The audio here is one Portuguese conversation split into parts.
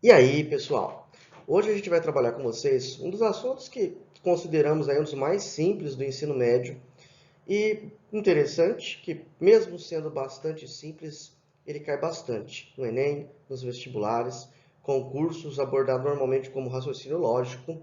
E aí, pessoal? Hoje a gente vai trabalhar com vocês um dos assuntos que consideramos aí um dos mais simples do ensino médio e interessante que, mesmo sendo bastante simples, ele cai bastante no Enem, nos vestibulares, concursos abordados normalmente como raciocínio lógico,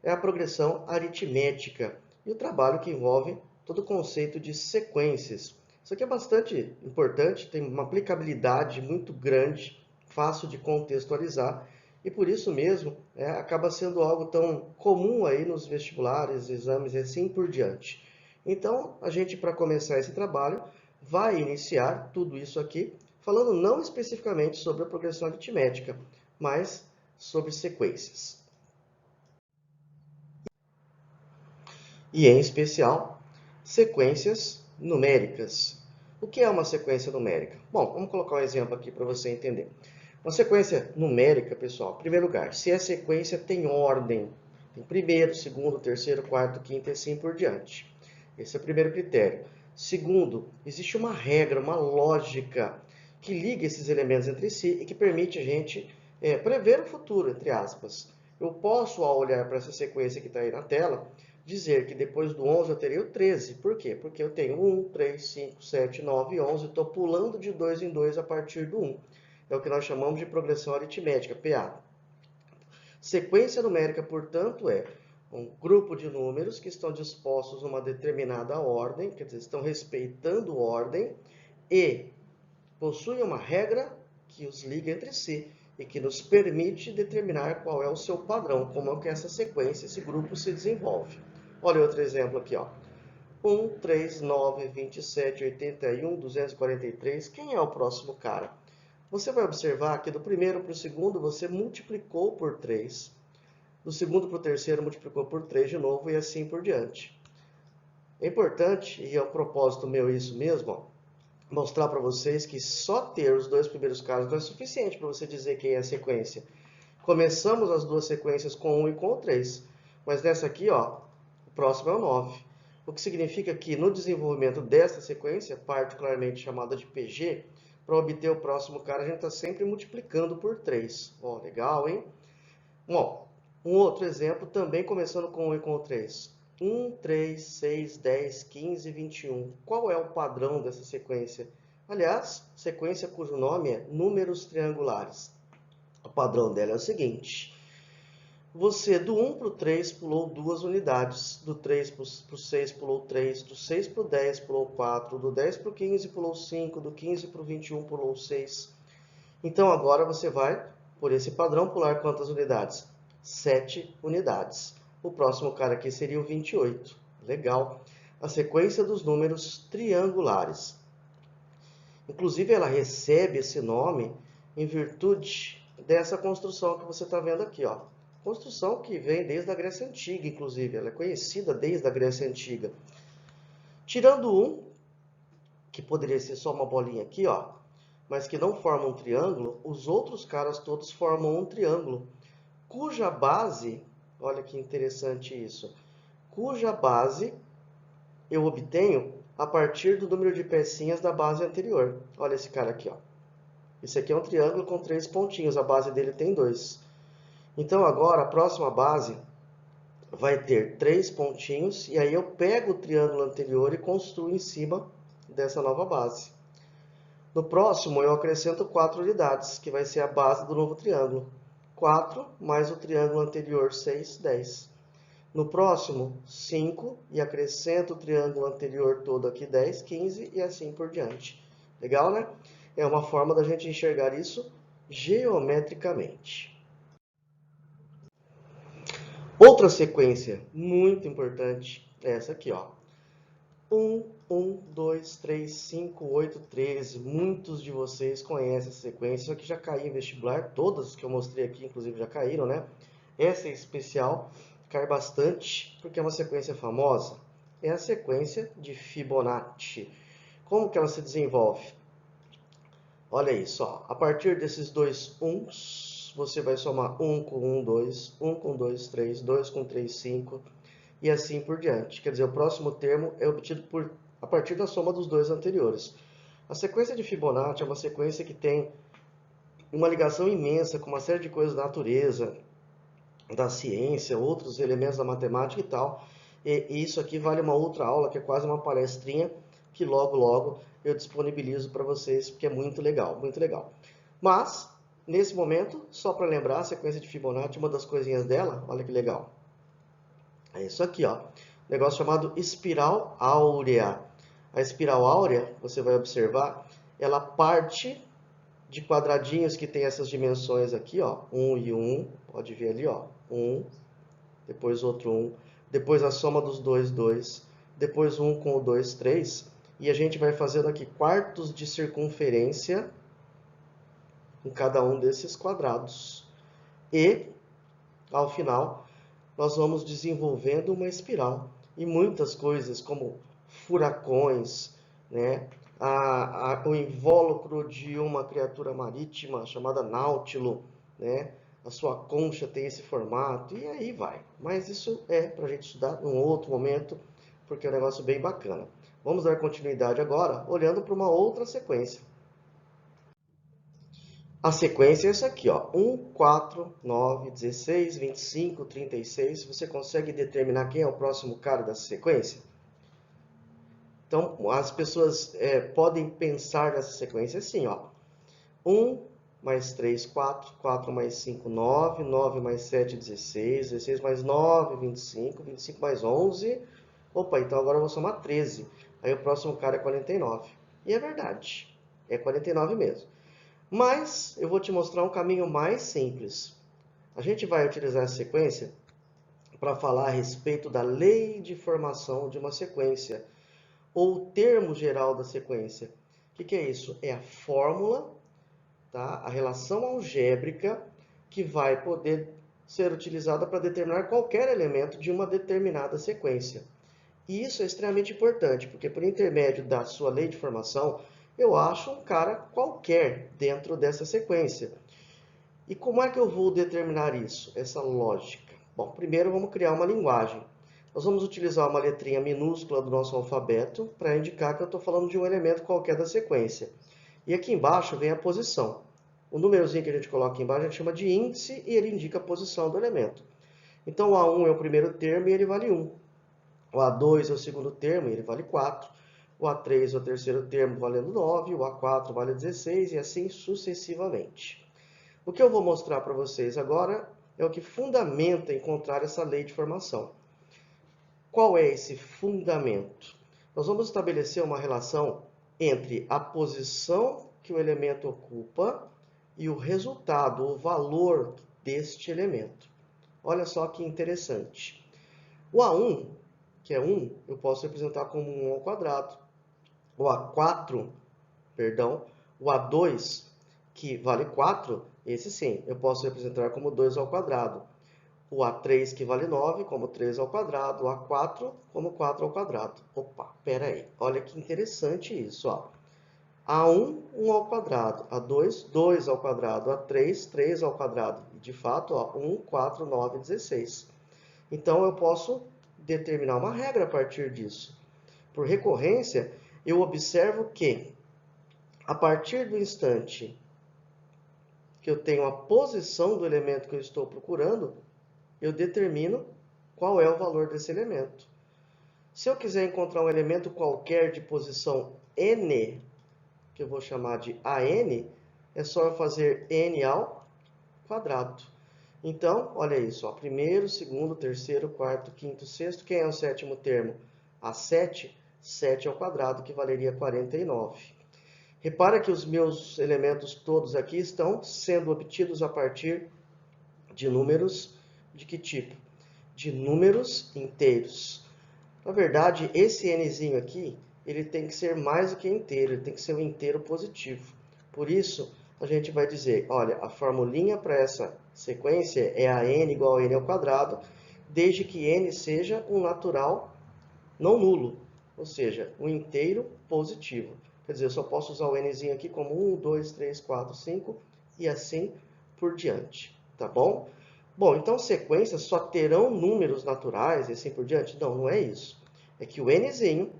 é a progressão aritmética e o trabalho que envolve todo o conceito de sequências. Isso aqui é bastante importante, tem uma aplicabilidade muito grande, fácil de contextualizar e por isso mesmo acaba sendo algo tão comum aí nos vestibulares, exames e assim por diante. Então, a gente, para começar esse trabalho, vai iniciar tudo isso aqui, falando não especificamente sobre a progressão aritmética, mas sobre sequências. E, em especial, sequências numéricas. O que é uma sequência numérica? Bom, vamos colocar um exemplo aqui para você entender. Uma sequência numérica, pessoal, em primeiro lugar, se a sequência tem ordem, tem primeiro, segundo, terceiro, quarto, quinto e assim por diante. Esse é o primeiro critério. Segundo, existe uma regra, uma lógica que liga esses elementos entre si e que permite a gente prever o futuro, entre aspas. Eu posso, ao olhar para essa sequência que está aí na tela, dizer que depois do 11 eu terei o 13. Por quê? Porque eu tenho 1, 3, 5, 7, 9 e 11. Estou pulando de 2 em 2 a partir do 1. É o que nós chamamos de progressão aritmética, PA. Sequência numérica, portanto, é um grupo de números que estão dispostos numa determinada ordem, quer dizer, estão respeitando ordem e possuem uma regra que os liga entre si e que nos permite determinar qual é o seu padrão, como é que essa sequência, esse grupo se desenvolve. Olha outro exemplo aqui, ó. 1, 3, 9, 27, 81, 243. Quem é o próximo cara? Você vai observar que do primeiro para o segundo você multiplicou por 3. Do segundo para o terceiro multiplicou por 3 de novo e assim por diante. É importante, e é um propósito meu isso mesmo, ó, mostrar para vocês que só ter os dois primeiros casos não é suficiente para você dizer quem é a sequência. Começamos as duas sequências com 1 e com 3, mas nessa aqui, ó, o próximo é o 9. O que significa que no desenvolvimento dessa sequência, particularmente chamada de PG, para obter o próximo cara, a gente está sempre multiplicando por 3. Ó, legal, hein? Bom, um outro exemplo, também começando com 1 e com 3. 1, 3, 6, 10, 15, 21. Qual é o padrão dessa sequência? Aliás, sequência cujo nome é números triangulares. O padrão dela é o seguinte. Você do 1 para o 3 pulou 2 unidades, do 3 para o 6 pulou 3, do 6 para o 10 pulou 4, do 10 para o 15 pulou 5, do 15 para o 21 pulou 6. Então agora você vai, por esse padrão, pular quantas unidades? 7 unidades. O próximo cara aqui seria o 28. Legal. A sequência dos números triangulares. Inclusive ela recebe esse nome em virtude dessa construção que você está vendo aqui, ó. Construção que vem desde a Grécia Antiga, inclusive. Ela é conhecida desde a Grécia Antiga. Tirando um, que poderia ser só uma bolinha aqui, ó, mas que não forma um triângulo, os outros caras todos formam um triângulo, cuja base, olha que interessante isso, cuja base eu obtenho a partir do número de pecinhas da base anterior. Olha esse cara aqui, ó. Esse aqui é um triângulo com 3 pontinhos, a base dele tem 2. Então agora a próxima base vai ter 3 pontinhos, e aí eu pego o triângulo anterior e construo em cima dessa nova base. No próximo eu acrescento 4 unidades, que vai ser a base do novo triângulo. 4 mais o triângulo anterior, 6, 10. No próximo, 5 e acrescento o triângulo anterior todo aqui, 10, 15 e assim por diante. Legal, né? É uma forma da gente enxergar isso geometricamente. Outra sequência muito importante é essa aqui, ó. 1, 1, 2, 3, 5, 8, 13. Muitos de vocês conhecem essa sequência, só que já caiu em vestibular. Todas que eu mostrei aqui, inclusive, já caíram, né? Essa em especial cai bastante, porque é uma sequência famosa. É a sequência de Fibonacci. Como que ela se desenvolve? Olha isso, ó. A partir desses dois uns, você vai somar 1 com 1, 2, 1 com 2, 3, 2 com 3, 5, e assim por diante. Quer dizer, o próximo termo é obtido a partir da soma dos dois anteriores. A sequência de Fibonacci é uma sequência que tem uma ligação imensa com uma série de coisas da natureza, da ciência, outros elementos da matemática e tal. E isso aqui vale uma outra aula, que é quase uma palestrinha, que logo, logo eu disponibilizo para vocês, porque é muito legal, muito legal. Mas, nesse momento, só para lembrar, a sequência de Fibonacci, uma das coisinhas dela, olha que legal. É isso aqui, ó. Um negócio chamado espiral áurea. A espiral áurea, você vai observar, ela parte de quadradinhos que tem essas dimensões aqui, ó, 1 e 1, pode ver ali, ó, 1, depois outro 1, depois a soma dos dois, 2, depois 1 com o 2, 3, e a gente vai fazendo aqui quartos de circunferência em cada um desses quadrados. E, ao final, nós vamos desenvolvendo uma espiral. E muitas coisas, como furacões, né? O invólucro de uma criatura marítima chamada Náutilo, né? A sua concha tem esse formato, e aí vai. Mas isso é para a gente estudar num outro momento, porque é um negócio bem bacana. Vamos dar continuidade agora, olhando para uma outra sequência. A sequência é essa aqui, ó. 1, 4, 9, 16, 25, 36. Você consegue determinar quem é o próximo cara dessa sequência? Então, as pessoas podem pensar nessa sequência assim, ó. 1 mais 3, 4. 4 mais 5, 9. 9 mais 7, 16. 16 mais 9, 25. 25 mais 11. Opa, então agora eu vou somar 13. Aí o próximo cara é 49. E é verdade. É 49 mesmo. Mas eu vou te mostrar um caminho mais simples. A gente vai utilizar essa sequência para falar a respeito da lei de formação de uma sequência, ou o termo geral da sequência. O que é isso? É a fórmula, tá? A relação algébrica que vai poder ser utilizada para determinar qualquer elemento de uma determinada sequência. E isso é extremamente importante, porque por intermédio da sua lei de formação, eu acho um cara qualquer dentro dessa sequência. E como é que eu vou determinar isso, essa lógica? Bom, primeiro vamos criar uma linguagem. Nós vamos utilizar uma letrinha minúscula do nosso alfabeto para indicar que eu estou falando de um elemento qualquer da sequência. E aqui embaixo vem a posição. O númerozinho que a gente coloca aqui embaixo a gente chama de índice e ele indica a posição do elemento. Então o A1 é o primeiro termo e ele vale 1. O A2 é o segundo termo e ele vale 4. O A3 é o terceiro termo, valendo 9. O A4 vale 16 e assim sucessivamente. O que eu vou mostrar para vocês agora é o que fundamenta encontrar essa lei de formação. Qual é esse fundamento? Nós vamos estabelecer uma relação entre a posição que o elemento ocupa e o resultado, o valor deste elemento. Olha só que interessante. O A1, que é 1, eu posso representar como 1 ao quadrado. O A4, perdão, o A2, que vale 4, esse sim, eu posso representar como 2 ao quadrado. O A3, que vale 9, como 3 ao quadrado. O A4, como 4 ao quadrado. Opa, pera aí. Olha que interessante isso, ó. A1, 1 ao quadrado. A2, 2 ao quadrado. A3, 3 ao quadrado. E, de fato, ó, 1, 4, 9, 16. Então, eu posso determinar uma regra a partir disso. Por recorrência, eu observo que, a partir do instante que eu tenho a posição do elemento que eu estou procurando, eu determino qual é o valor desse elemento. Se eu quiser encontrar um elemento qualquer de posição n, que eu vou chamar de AN, é só eu fazer n ao quadrado. Então, olha isso, ó, primeiro, segundo, terceiro, quarto, quinto, sexto. Quem é o sétimo termo? A7, 7 ao quadrado, que valeria 49. Repara que os meus elementos todos aqui estão sendo obtidos a partir de números de que tipo? De números inteiros. Na verdade, esse nzinho aqui, ele tem que ser mais do que inteiro, ele tem que ser um inteiro positivo. Por isso, a gente vai dizer, olha, a formulinha para essa sequência é a n igual a n ao quadrado, desde que n seja um natural não nulo, ou seja, um inteiro positivo. Quer dizer, eu só posso usar o nzinho aqui como 1, 2, 3, 4, 5 e assim por diante, tá bom? Bom, então sequências só terão números naturais e assim por diante? Não, não é isso. É que o nzinho,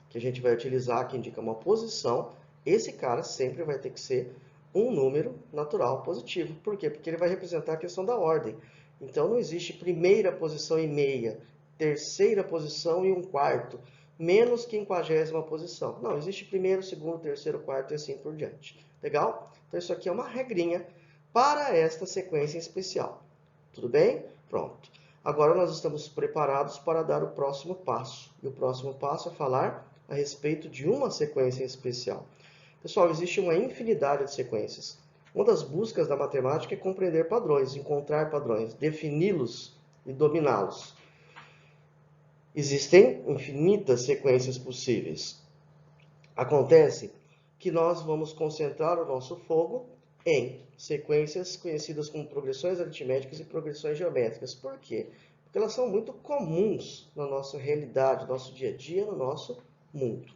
que a gente vai utilizar, que indica uma posição, esse cara sempre vai ter que ser um número natural positivo. Por quê? Porque ele vai representar a questão da ordem. Então, não existe primeira posição e meia, terceira posição e um quarto, menos quinquagésima posição. Não, existe primeiro, segundo, terceiro, quarto e assim por diante. Legal? Então, isso aqui é uma regrinha para esta sequência em especial. Tudo bem? Pronto. Agora nós estamos preparados para dar o próximo passo. E o próximo passo é falar a respeito de uma sequência em especial. Pessoal, existe uma infinidade de sequências. Uma das buscas da matemática é compreender padrões, encontrar padrões, defini-los e dominá-los. Existem infinitas sequências possíveis. Acontece que nós vamos concentrar o nosso foco em sequências conhecidas como progressões aritméticas e progressões geométricas. Por quê? Porque elas são muito comuns na nossa realidade, no nosso dia a dia, no nosso mundo.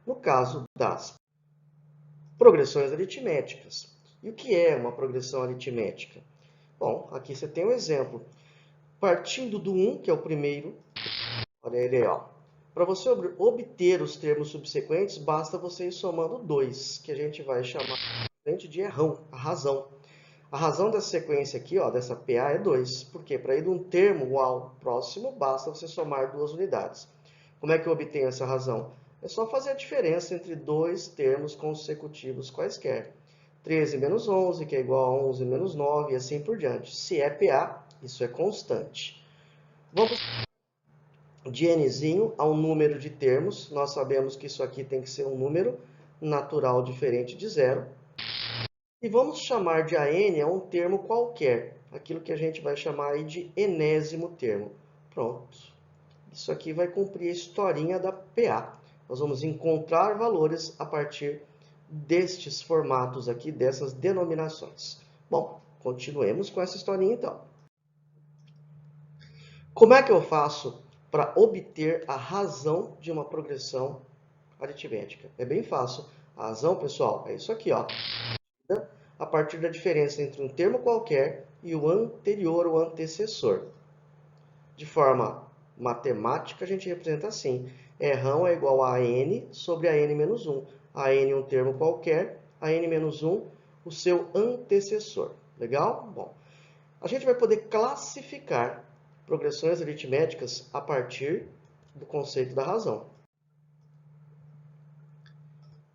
No caso das progressões aritméticas. E o que é uma progressão aritmética? Bom, aqui você tem um exemplo. Partindo do 1, que é o primeiro, olha ele aí, ó. Para você obter os termos subsequentes, basta você ir somando 2, que a gente vai chamar de a razão. A razão dessa sequência aqui, ó, dessa PA, é 2. Por quê? Para ir de um termo ao próximo, basta você somar 2 unidades. Como é que eu obtenho essa razão? É só fazer a diferença entre dois termos consecutivos quaisquer. 13 menos 11, que é igual a 11 menos 9, e assim por diante. Se é PA, isso é constante. Vamos de nzinho a um número de termos. Nós sabemos que isso aqui tem que ser um número natural diferente de zero. E vamos chamar de AN a um termo qualquer. Aquilo que a gente vai chamar aí de enésimo termo. Pronto. Isso aqui vai cumprir a historinha da PA. Nós vamos encontrar valores a partir destes formatos aqui, dessas denominações. Bom, continuemos com essa historinha então. Como é que eu faço para obter a razão de uma progressão aritmética? É bem fácil. A razão, pessoal, é isso aqui, ó. A partir da diferença entre um termo qualquer e o anterior ou antecessor. De forma matemática, a gente representa assim. Rão é igual a n sobre a n menos 1. A n é um termo qualquer, a n menos 1, o seu antecessor. Legal? Bom, a gente vai poder classificar progressões aritméticas a partir do conceito da razão.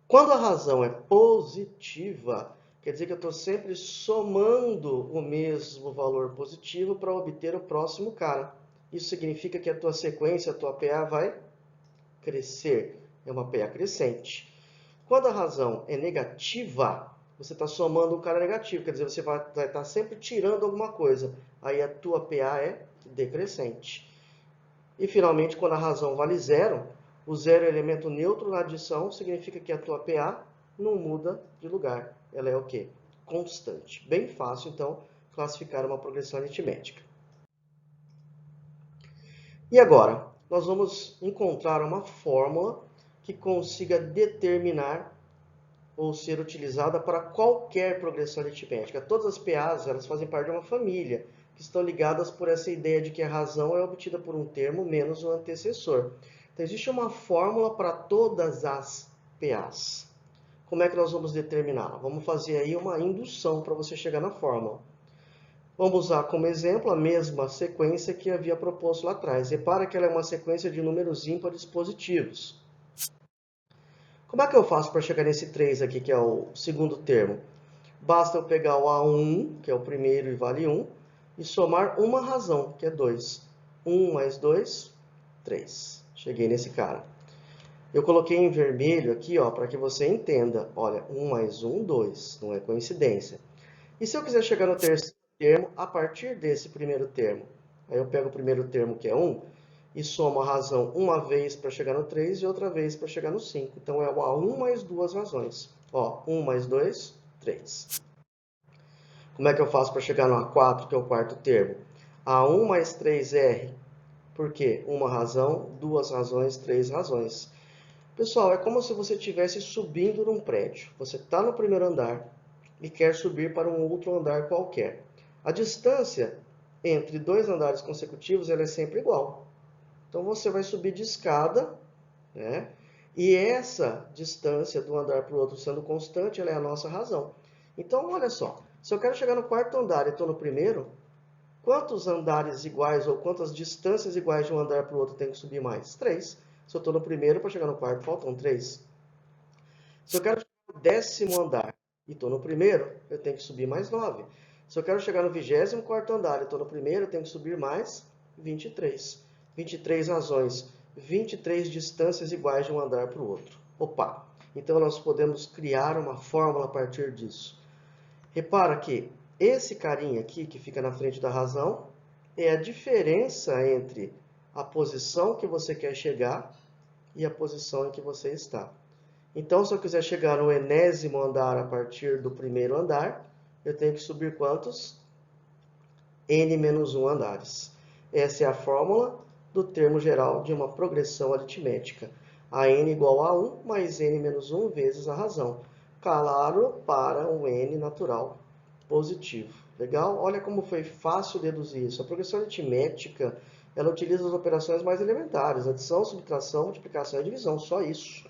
Quando a razão é positiva, quer dizer que eu estou sempre somando o mesmo valor positivo para obter o próximo cara. Isso significa que a tua sequência, a tua PA vai crescer. É uma PA crescente. Quando a razão é negativa, você está somando um cara negativo. Quer dizer, você vai estar sempre tirando alguma coisa. Aí a tua PA é decrescente. E finalmente, quando a razão vale zero, o zero é elemento neutro na adição, significa que a tua PA não muda de lugar. Ela é o quê? Constante. Bem fácil, então, classificar uma progressão aritmética. E agora, nós vamos encontrar uma fórmula que consiga determinar ou ser utilizada para qualquer progressão aritmética. Todas as PAs, elas fazem parte de uma família, que estão ligadas por essa ideia de que a razão é obtida por um termo menos o antecessor. Então, existe uma fórmula para todas as PAs. Como é que nós vamos determiná-la? Vamos fazer aí uma indução para você chegar na fórmula. Vamos usar como exemplo a mesma sequência que havia proposto lá atrás. Repara que ela é uma sequência de números ímpares positivos. Como é que eu faço para chegar nesse 3 aqui, que é o segundo termo? Basta eu pegar o A1, que é o primeiro e vale 1, e somar uma razão, que é 2. 1 mais 2, 3. Cheguei nesse cara. Eu coloquei em vermelho aqui, ó, para que você entenda. Olha, 1 mais 1, 2. Não é coincidência. E se eu quiser chegar no terceiro termo, a partir desse primeiro termo? Aí eu pego o primeiro termo, que é 1, e somo a razão uma vez para chegar no 3 e outra vez para chegar no 5. Então, é o A1 mais duas razões. Ó, 1 mais 2, 3. Como é que eu faço para chegar no A4, que é o quarto termo? A1 mais 3R. Por quê? Uma razão, duas razões, três razões. Pessoal, é como se você estivesse subindo num prédio. Você está no primeiro andar e quer subir para um outro andar qualquer. A distância entre dois andares consecutivos ela é sempre igual. Então, você vai subir de escada, né? E essa distância do andar para o outro sendo constante, ela é a nossa razão. Então, olha só, se eu quero chegar no quarto andar e estou no primeiro, quantos andares iguais ou quantas distâncias iguais de um andar para o outro tem que subir mais? 3. Se eu estou no primeiro, para chegar no quarto, faltam 3. Se eu quero chegar no 10º andar e estou no primeiro, eu tenho que subir mais 9. Se eu quero chegar no 24º andar e estou no primeiro, eu tenho que subir mais 23. 23 razões, 23 distâncias iguais de um andar para o outro. Opa! Então nós podemos criar uma fórmula a partir disso. Repara que esse carinha aqui, que fica na frente da razão, é a diferença entre a posição que você quer chegar e a posição em que você está. Então, se eu quiser chegar no enésimo andar a partir do primeiro andar, eu tenho que subir quantos? N-1 andares. Essa é a fórmula do termo geral de uma progressão aritmética. A n igual a 1 mais n-1 vezes a razão. Claro, para um n natural positivo. Legal? Olha como foi fácil deduzir isso. A progressão aritmética, ela utiliza as operações mais elementares, adição, subtração, multiplicação e divisão, só isso.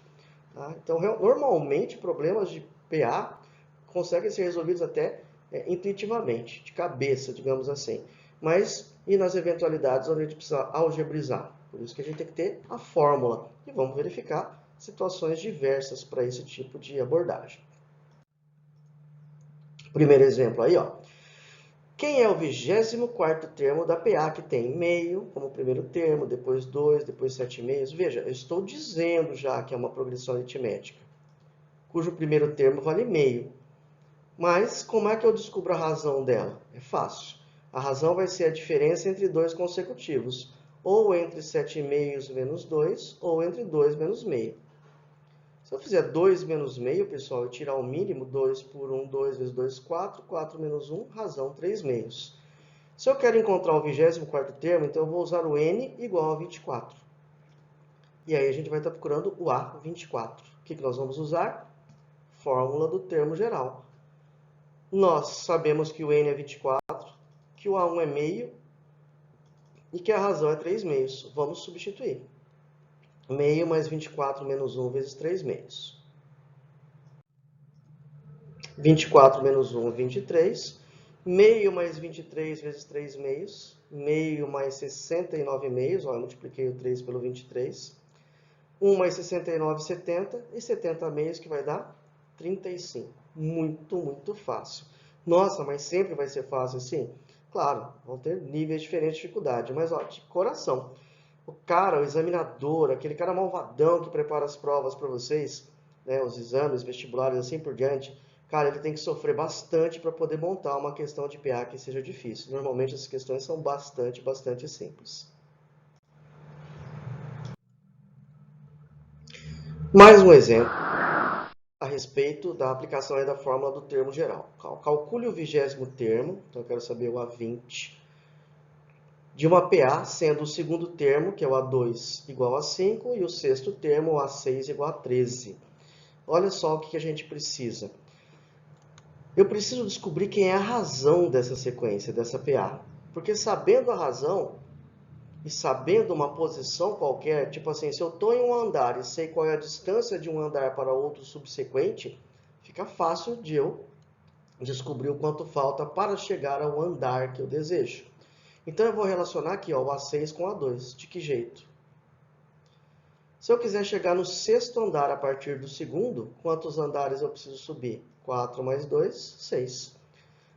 Tá? Então, normalmente, problemas de PA conseguem ser resolvidos até intuitivamente, de cabeça, digamos assim. Mas, e nas eventualidades onde a gente precisa algebrizar? Por isso que a gente tem que ter a fórmula. E vamos verificar situações diversas para esse tipo de abordagem. Primeiro exemplo aí, ó. Quem é o 24º termo da PA, que tem meio como primeiro termo, depois 2, depois 7 meios? Veja, eu estou dizendo já que é uma progressão aritmética, cujo primeiro termo vale meio. Mas como é que eu descubro a razão dela? É fácil. A razão vai ser a diferença entre dois consecutivos, ou entre 7 meios menos 2, ou entre 2 menos meio. Se eu fizer 2 menos meio, pessoal, e tirar o mínimo, 2 por 1, 2 vezes 2, 4, 4 menos 1, razão 3 meios. Se eu quero encontrar o 24º termo, então eu vou usar o n igual a 24. E aí a gente vai estar procurando o A24. O que nós vamos usar? Fórmula do termo geral. Nós sabemos que o n é 24, que o A1 é meio e que a razão é 3 meios. Vamos substituir. Meio mais 24 menos 1 vezes 3 meios. 24 menos 1, 23. Meio mais 23 vezes 3 meios. Meio mais 69 meios. Ó, eu multipliquei o 3 pelo 23. 1 mais 69, 70. E 70 meios, que vai dar 35. Muito, muito fácil. Nossa, mas sempre vai ser fácil assim? Claro, vão ter níveis diferentes de dificuldade. Mas, ó, de coração. O cara, o examinador, aquele cara malvadão que prepara as provas para vocês, né, os exames, vestibulares, assim por diante, cara, ele tem que sofrer bastante para poder montar uma questão de PA que seja difícil. Normalmente as questões são bastante simples. Mais um exemplo a respeito da aplicação da fórmula do termo geral. Calcule o 20º termo, então eu quero saber o A20, de uma PA, sendo o segundo termo, que é o A2, igual a 5, e o sexto termo, o A6, igual a 13. Olha só o que a gente precisa. Eu preciso descobrir quem é a razão dessa sequência, dessa PA. Porque sabendo a razão e sabendo uma posição qualquer, tipo assim, se eu estou em um andar e sei qual é a distância de um andar para outro subsequente, fica fácil de eu descobrir o quanto falta para chegar ao andar que eu desejo. Então eu vou relacionar aqui, ó, o A6 com o A2. De que jeito? Se eu quiser chegar no sexto andar a partir do segundo, quantos andares eu preciso subir? 4 mais 2, 6.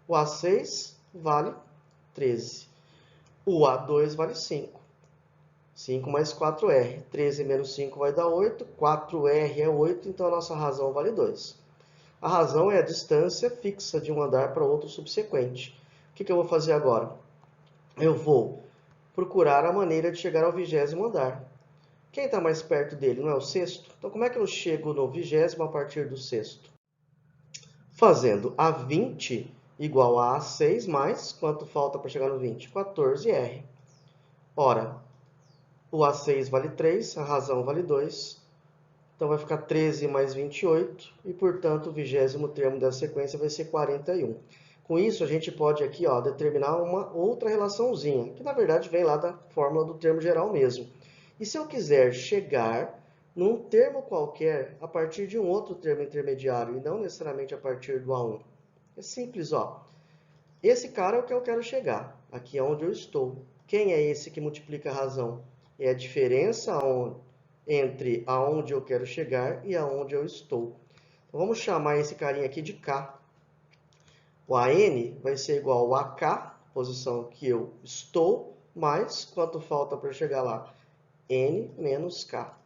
O A6 vale 13. O A2 vale 5. 5 mais 4R. 13 menos 5 vai dar 8. 4R é 8, então a nossa razão vale 2. A razão é a distância fixa de um andar para outro subsequente. O que eu vou fazer agora? Eu vou procurar a maneira de chegar ao 20º andar. Quem está mais perto dele, não é o sexto? Então, como é que eu chego no 20º a partir do sexto? Fazendo A20 igual a A6 mais, quanto falta para chegar no 20? 14R. Ora, o A6 vale 3, a razão vale 2. Então, vai ficar 13 mais 28, e, portanto, o 20º termo dessa sequência vai ser 41. Com isso, a gente pode aqui, ó, determinar uma outra relaçãozinha, que, na verdade, vem lá da fórmula do termo geral mesmo. E se eu quiser chegar num termo qualquer a partir de um outro termo intermediário, e não necessariamente a partir do A1, É simples, ó. Esse cara é o que eu quero chegar. Aqui é onde eu estou. Quem é esse que multiplica a razão? É a diferença entre aonde eu quero chegar e aonde eu estou. Então, vamos chamar esse carinha aqui de K. O AN vai ser igual a AK, posição que eu estou, mais quanto falta para chegar lá? N menos K.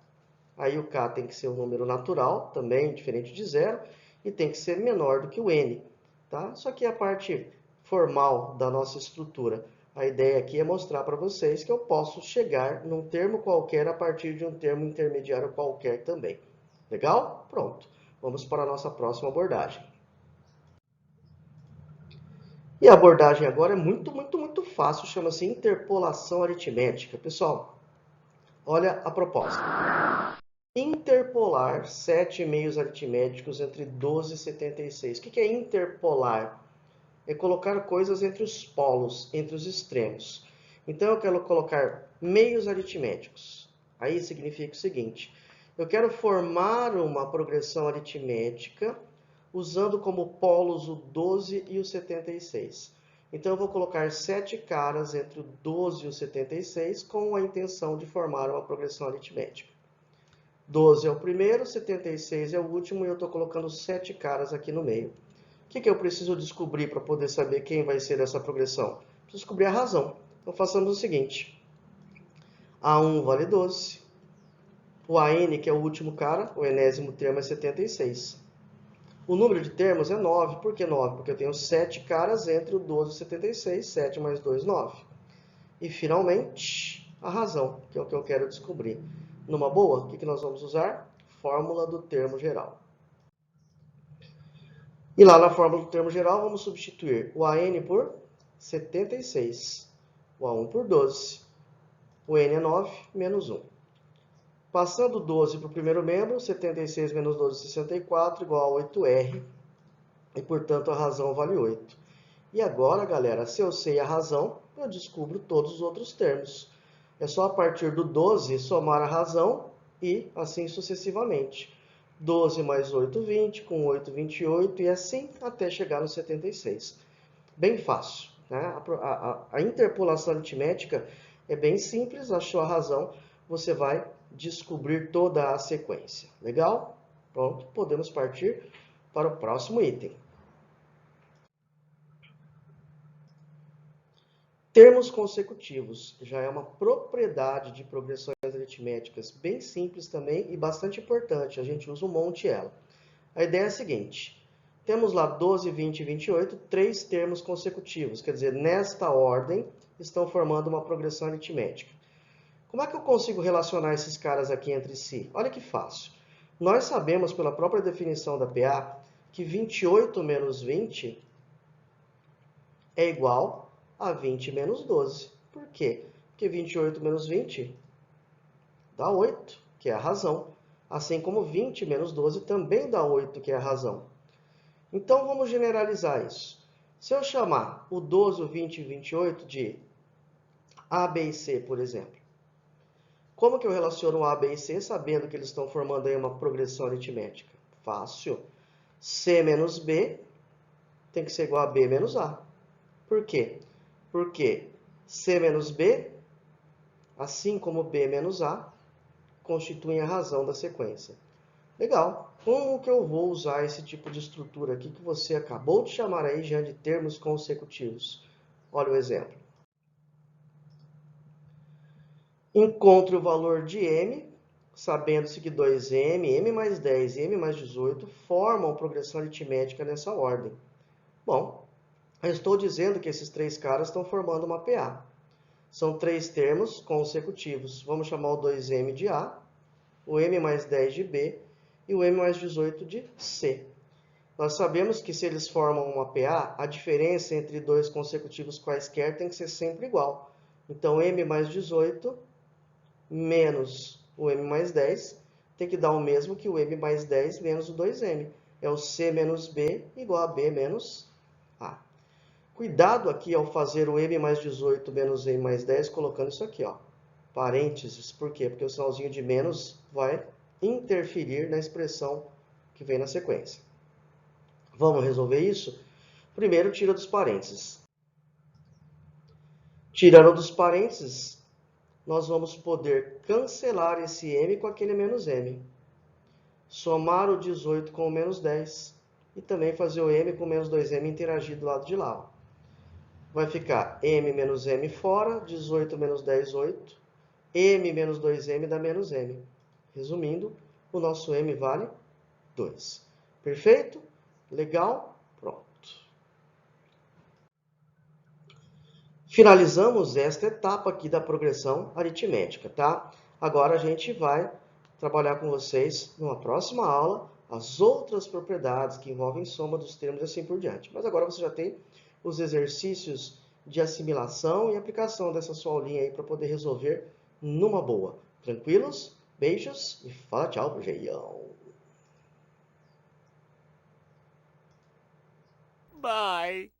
Aí o K tem que ser um número natural, também diferente de zero, e tem que ser menor do que o N. Tá? Isso aqui é a parte formal da nossa estrutura. A ideia aqui é mostrar para vocês que eu posso chegar num termo qualquer a partir de um termo intermediário qualquer também. Legal? Pronto. Vamos para a nossa próxima abordagem. E a abordagem agora é muito fácil, chama-se interpolação aritmética. Pessoal, olha a proposta. Interpolar 7 meios aritméticos entre 12 e 76. O que é interpolar? É colocar coisas entre os polos, entre os extremos. Então, eu quero colocar meios aritméticos. Aí significa o seguinte: eu quero formar uma progressão aritmética usando como polos o 12 e o 76. Então, eu vou colocar 7 caras entre o 12 e o 76 com a intenção de formar uma progressão aritmética. 12 é o primeiro, 76 é o último e eu estou colocando 7 caras aqui no meio. O que eu preciso descobrir para poder saber quem vai ser essa progressão? Preciso descobrir a razão. Então, façamos o seguinte. A1 vale 12. O AN, que é o último cara, o enésimo termo é 76. O número de termos é 9. Por que 9? Porque eu tenho 7 caras entre o 12 e o 76. 7 mais 2, 9. E, finalmente, a razão, que é o que eu quero descobrir. Numa boa, o que nós vamos usar? Fórmula do termo geral. E lá na fórmula do termo geral, vamos substituir o AN por 76, o A1 por 12, o N é 9, menos 1. Passando 12 para o primeiro membro, 76 menos 12, 64, igual a 8R, e portanto a razão vale 8. E agora, galera, se eu sei a razão, eu descubro todos os outros termos. É só a partir do 12 somar a razão e assim sucessivamente. 12 mais 8, 20, com 8, 28, e assim até chegar no 76. Bem fácil. Né? A interpolação aritmética é bem simples, achou a razão, você vai descobrir toda a sequência. Legal? Pronto, podemos partir para o próximo item. Termos consecutivos já é uma propriedade de progressões aritméticas bem simples também e bastante importante. A gente usa um monte ela. A ideia é a seguinte. Temos lá 12, 20 e 28, 3 termos consecutivos. Quer dizer, nesta ordem, estão formando uma progressão aritmética. Como é que eu consigo relacionar esses caras aqui entre si? Olha que fácil. Nós sabemos, pela própria definição da PA, que 28 menos 20 é igual a 20 menos 12. Por quê? Porque 28 menos 20 dá 8, que é a razão. Assim como 20 menos 12 também dá 8, que é a razão. Então, vamos generalizar isso. Se eu chamar o 12, o 20 e o 28 de A, B e C, por exemplo, como que eu relaciono A, B e C sabendo que eles estão formando aí uma progressão aritmética? Fácil. C menos B tem que ser igual a B menos A. Por quê? Porque C menos B, assim como B menos A, constituem a razão da sequência. Legal. Como que eu vou usar esse tipo de estrutura aqui que você acabou de chamar aí já de termos consecutivos? Olha o exemplo. Encontre o valor de m, sabendo-se que 2m, m mais 10 e m mais 18 formam progressão aritmética nessa ordem. Bom, eu estou dizendo que esses 3 caras estão formando uma PA. São 3 termos consecutivos. Vamos chamar o 2m de A, o m mais 10 de B e o m mais 18 de C. Nós sabemos que se eles formam uma PA, a diferença entre 2 consecutivos quaisquer tem que ser sempre igual. Então, m mais 18 menos o m mais 10 tem que dar o mesmo que o m mais 10 menos o 2m. É o C menos B igual a B menos A. Cuidado aqui ao fazer o m mais 18 menos m mais 10, colocando isso aqui, ó, parênteses. Por quê? Porque o sinalzinho de menos vai interferir na expressão que vem na sequência. Vamos resolver isso? Primeiro, tira dos parênteses. Tirando dos parênteses, nós vamos poder cancelar esse m com aquele menos m. Somar o 18 com o menos 10. E também fazer o m com o menos 2m interagir do lado de lá. Vai ficar m menos m fora, 18 menos 10, 8. M menos 2m dá menos m. Resumindo, o nosso m vale 2. Perfeito? Legal? Pronto. Finalizamos esta etapa aqui da progressão aritmética, tá? Agora a gente vai trabalhar com vocês numa próxima aula as outras propriedades que envolvem soma dos termos e assim por diante. Mas agora você já tem os exercícios de assimilação e aplicação dessa sua aulinha aí para poder resolver numa boa. Tranquilos? Beijos e fala tchau pro Geião. Bye.